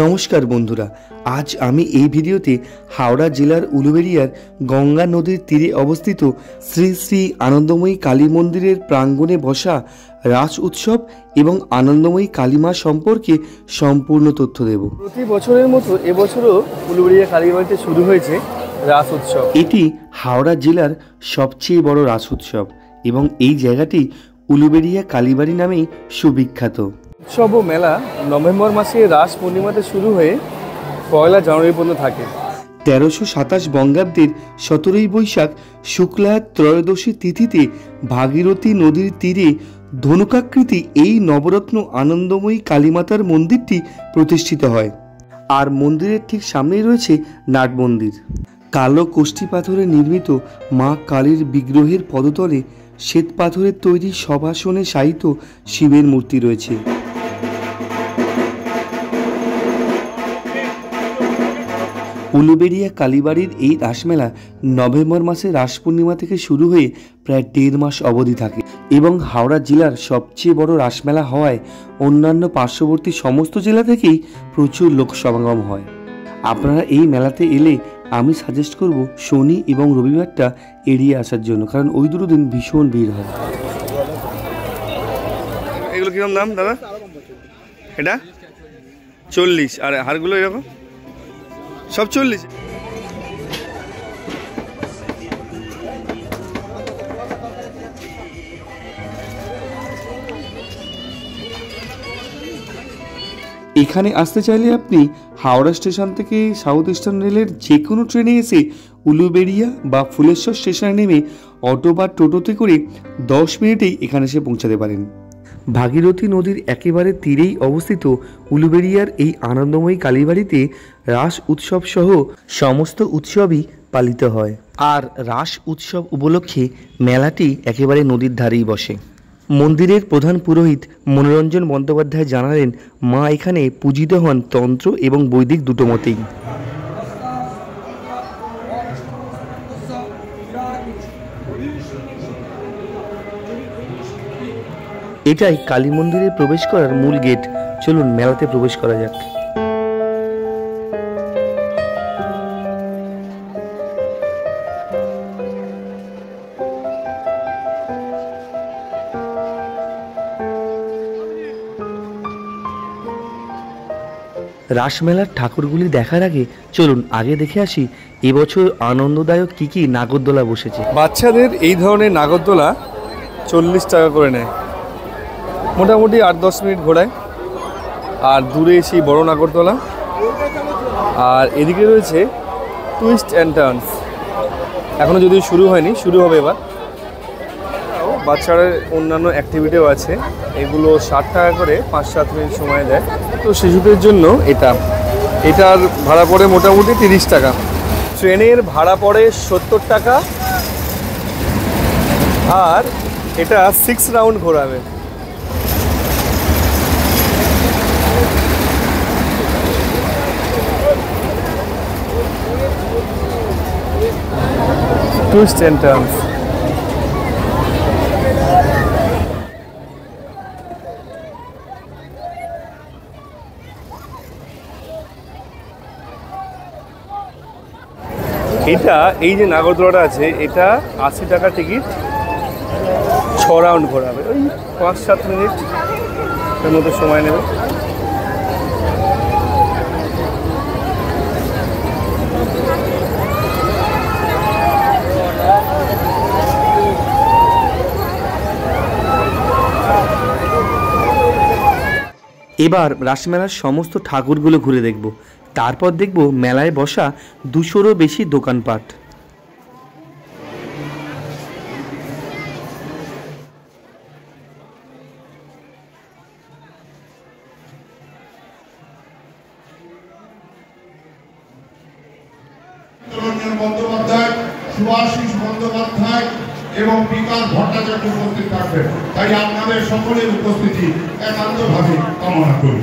নমস্কার বন্ধুরা, আজ আমি এই ভিডিওতে হাওড়া জেলার উলুবেড়িয়ার গঙ্গা নদীর তীরে অবস্থিত শ্রী শ্রী আনন্দময়ী কালী মন্দিরের প্রাঙ্গণে বসা রাস উৎসব এবং আনন্দময়ী কালীমা সম্পর্কে সম্পূর্ণ তথ্য দেব। প্রতি বছরের মতো এবছরও উলুবেড়িয়া কালীবাড়িতে শুরু হয়েছে রাস উৎসব। এটি হাওড়া জেলার সবচেয়ে বড় রাস উৎসব এবং এই জায়গাটি উলুবেড়িয়া কালীবাড়ি নামেই সুবিখ্যাত। উৎসব ও মেলা নভেম্বর মাসে রাস পূর্ণিমাতে শুরু হয়ে 1 জানুয়ারি পর্যন্ত থাকে। 1327 বঙ্গাব্দের 17 বৈশাখ শুক্লা ত্রয়োদশী তিথিতে ভাগীরথী নদীর তীরে ধনুকাকৃতি এই নবরত্ন আনন্দময়ী কালীমাতার মন্দিরটি প্রতিষ্ঠিত হয়। আর মন্দিরের ঠিক সামনেই রয়েছে নাট মন্দির। কালো কোষ্ঠী পাথরে নির্মিত মা কালীর বিগ্রহের পদতলে শ্বেত পাথরের তৈরি সভাসনে শায়িত শিবের মূর্তি রয়েছে। উলুবেড়িয়া কালীবাড়ির এই রাসমেলা নভেম্বর মাসে রাস পূর্ণিমা থেকে শুরু হয়ে প্রায় 1.5 মাস অবধি থাকে এবং হাওড়া জেলার সবচেয়ে বড় রাসমেলা হওয়ায় অন্যান্য পার্শ্ববর্তী সমস্ত জেলা থেকেই প্রচুর লোক সমাগম হয়। আপনারা এই মেলাতে এলে আমি সাজেস্ট করব শনি এবং রবিবারটা এড়িয়ে আসার জন্য, কারণ ওই দুটো দিন ভীষণ ভিড় হয়। এগুলো কিরকম দাম দাদা? এটা 40, আর হারগুলো এরকম সব 40। এখানে আসতে চাইলে আপনি হাওড়া স্টেশন থেকে সাউথ ইস্টার্ন রেলের যে কোনো ট্রেনে এসে উলুবেড়িয়া বা ফুলেশ্বর স্টেশনে নেমে অটো বা টোটোতে করে 10 মিনিটেই এখানে এসে পৌঁছাতে পারেন। ভাগীরথী নদীর একেবারে তীরেই অবস্থিত উলুবেড়িয়ার এই আনন্দময়ী কালীবাড়িতে রাস উৎসব সহ সমস্ত উৎসবই পালিত হয়। আর রাস উৎসব উপলক্ষে মেলাটি একেবারে নদীর ধারেই বসে। মন্দিরের প্রধান পুরোহিত মনোরঞ্জন বন্দ্যোপাধ্যায় জানালেন, মা এখানে পূজিত হন তন্ত্র এবং বৈদিক দুটো মতেই। এটাই কালী মন্দিরে প্রবেশ করার মূল গেট। চলুন মেলাতে প্রবেশ করা যাক। রাসমেলার ঠাকুরগুলি দেখার আগে চলুন আগে দেখে আসি এবছর আনন্দদায়ক কি কি নাগরদোলা বসেছে। বাচ্চাদের এই ধরনের নাগরদোলা 40 টাকা করে নেয়, মোটামুটি 8-10 মিনিট ঘোরায়। আর দূরে সেই বড় নাগরদোলা, আর এদিকে রয়েছে টুইস্ট অ্যান্ড টার্নস। এখনও যদিও শুরু হয়নি, শুরু হবে এবার। বাচ্চাদের অন্যান্য অ্যাক্টিভিটিও আছে, এগুলো 60 টাকা করে 5-7 মিনিট সময় দেয়। তো শিশুদের জন্য এটার ভাড়া পড়ে মোটামুটি 30 টাকা। ট্রেনের ভাড়া পড়ে 70 টাকা, আর এটা 6 রাউন্ড ঘোরাবে। Twist and turns. এটা এই যে নাগরদোলাটা আছে, এটা 80 টাকা টিকিট, 6 রাউন্ড ঘোরাবে, ওই 5-7 মিনিট এর মতো সময় নেবে। এবার রাসমেলার সমস্ত ঠাকুরগুলো ঘুরে দেখব, তারপর দেখব মেলায় বসা 200-রও বেশি দোকানপাট। বন্দ্যোপাধ্যায়, সুভাষিস বন্দ্যোপাধ্যায় এবং বিকাশ ভট্টাচার্য উপস্থিত থাকবেন। তাই আপনাদের সকলের উপস্থিতি একান্তভাবে কামনা করি।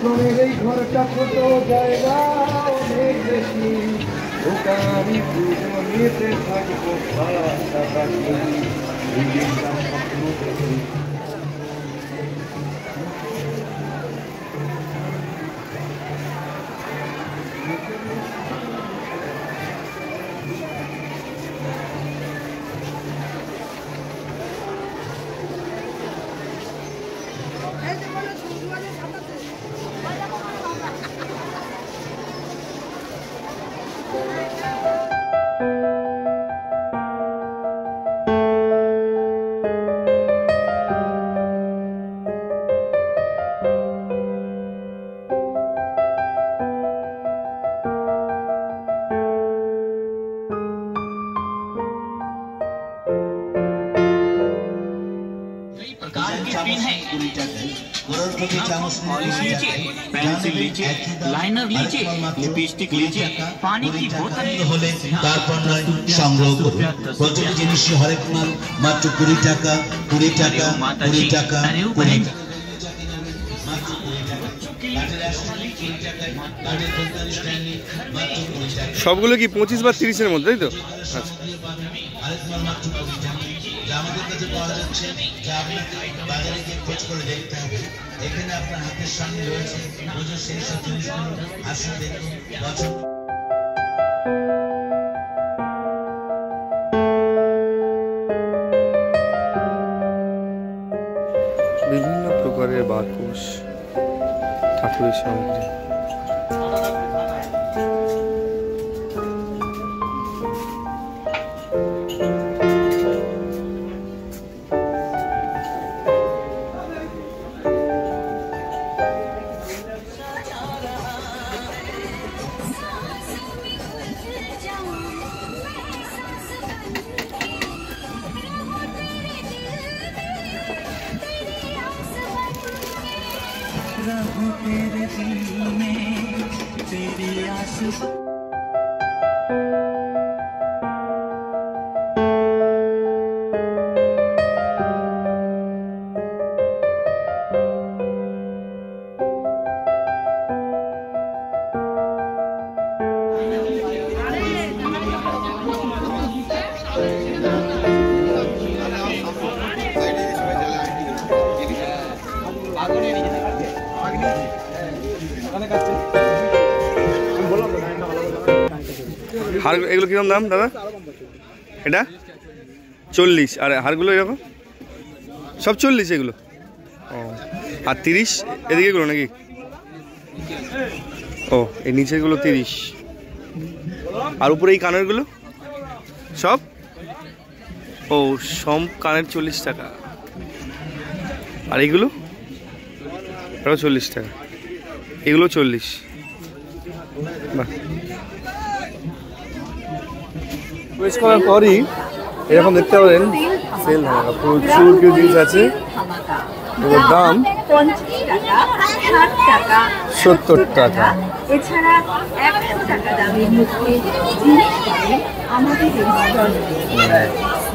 শ্রমের এই ঘরটা ছোট জায়গা অনেক বেশি, দোকানি পুজোতে থাকবো পাশাপাশি। पेंसिल लीजिए, लाइनर लीजिए, लिपस्टिक लीजिए, पानी की बोतल হলে তারপর নয় সংগ্রহ করুন। প্রতিটি জিনিসই হরেক মাল মাত্র 20 টাকা, 20 টাকা, 20 টাকা, 20 টাকা। সবগুলো কি 25 বা 30-এর মধ্যে, তাই তো? আচ্ছা, আমাদের কাছে পাওয়া যাচ্ছে, যা আপনাকে বাজারে গিয়ে খোঁজ করে দেখতে হবে। এখানে আপনার হাতের সামনে রয়েছে পুজোর সেই সব জিনিসগুলো, আসুন দেখুন পছন্দ। বিভিন্ন প্রকারের বারকোশ, ঠাকুরের সামগ্রী। तेरे दिल में तेरी आस হার এগুলো কিরকম দাম দাদা? এটা 40, আর হারগুলো এরকম সব 40 এগুলো। ও, আর 30 এদিকে এগুলো নাকি? ও, এই নিচেগুলো 30, আর উপরে এই কানেরগুলো সব? ও, সব কানের 40 টাকা, আর এইগুলো এটাও 40 টাকা, এগুলো 40। বাহ, প্রবেশ করার পরই এরকম দেখতে পারেন সেল ধামাকা, প্রচুর কিছু জিনিস আছে। এর দাম 50 টাকা, 60 টাকা, 70 টাকা। এছাড়া 100 টাকা দামের মধ্যে জিনিস পাবেন আমাদের এই স্টলে।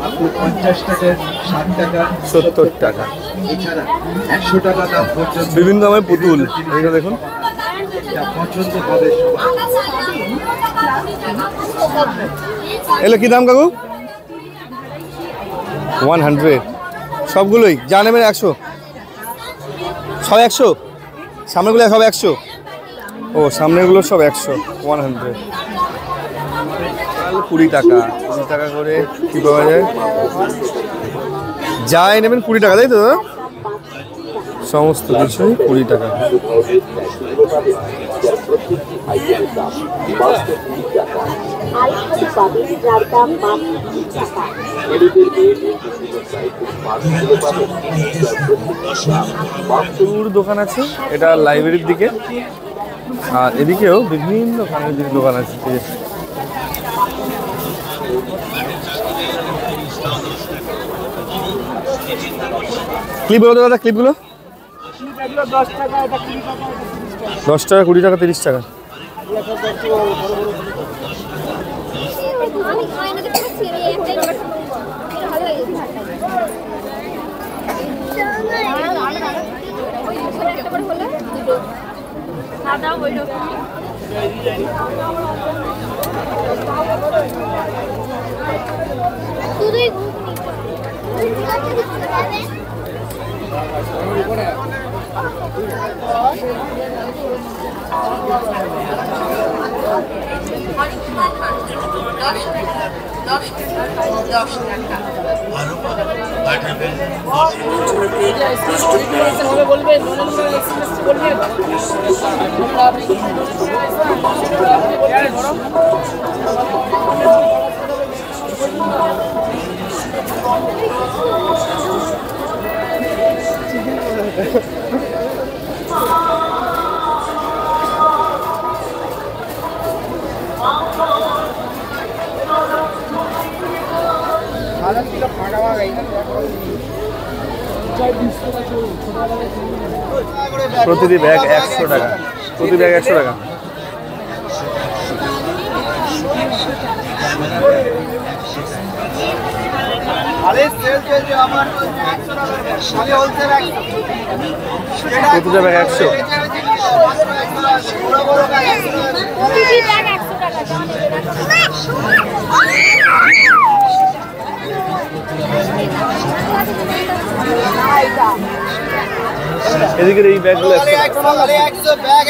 50 টাকা, 60 টাকা, 70 টাকা। এছাড়া 100 টাকা দাম পর্যন্ত বিভিন্ন দামের পুতুল, এইটা দেখুন। পছন্দ হবে সবার। এগুলো কি দাম কাকু? 100 সবগুলোই, যা নেবেন 100, সব 100, সামনেগুলো সব 100। ও, সামনেগুলো সব 100, 100। 20 টাকা, 20 টাকা করে কি পাওয়া যায়? যাই নেবেন 20 টাকা, তাই তো দাদা? সমস্ত কিছুই 20 টাকা। প্রচুর দোকান আছে, এটা লাইব্রেরির দিকে, আর এদিকেও বিভিন্ন ধরনের দোকান আছে। ক্লিপ বলো দাদা, ক্লিপগুলো 10 টাকা, 20 টাকা, 30 টাকা। সাদা ওই রকমই। শুধুই আরো পাঠাবেন প্রতিটি ব্যাগ 100 টাকা, প্রতি ব্যাগ 100 টাকা। প্রতিটা ব্যাগ 100। এদিকের এই ব্যাগগুলো 100 টাকা।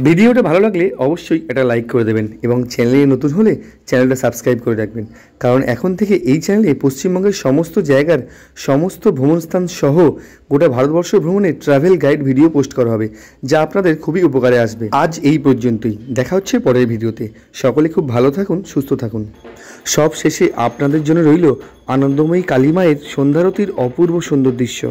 ভিডিওটা ভালো লাগলে অবশ্যই একটা লাইক করে দেবেন এবং চ্যানেলে নতুন হলে চ্যানেলটা সাবস্ক্রাইব করে রাখবেন, কারণ এখন থেকে এই চ্যানেলে পশ্চিমবঙ্গের সমস্ত জায়গার সমস্ত ভ্রমণস্থান সহ গোটা ভারতবর্ষ ভ্রমণের ট্রাভেল গাইড ভিডিও পোস্ট করা হবে, যা আপনাদের খুবই উপকারে আসবে। আজ এই পর্যন্তই, দেখা হচ্ছে পরের ভিডিওতে। সকলে খুব ভালো থাকুন, সুস্থ থাকুন। সব শেষে আপনাদের জন্য রইল আনন্দময়ী কালী মায়ের সন্ধ্যারতির অপূর্ব সুন্দর দৃশ্য।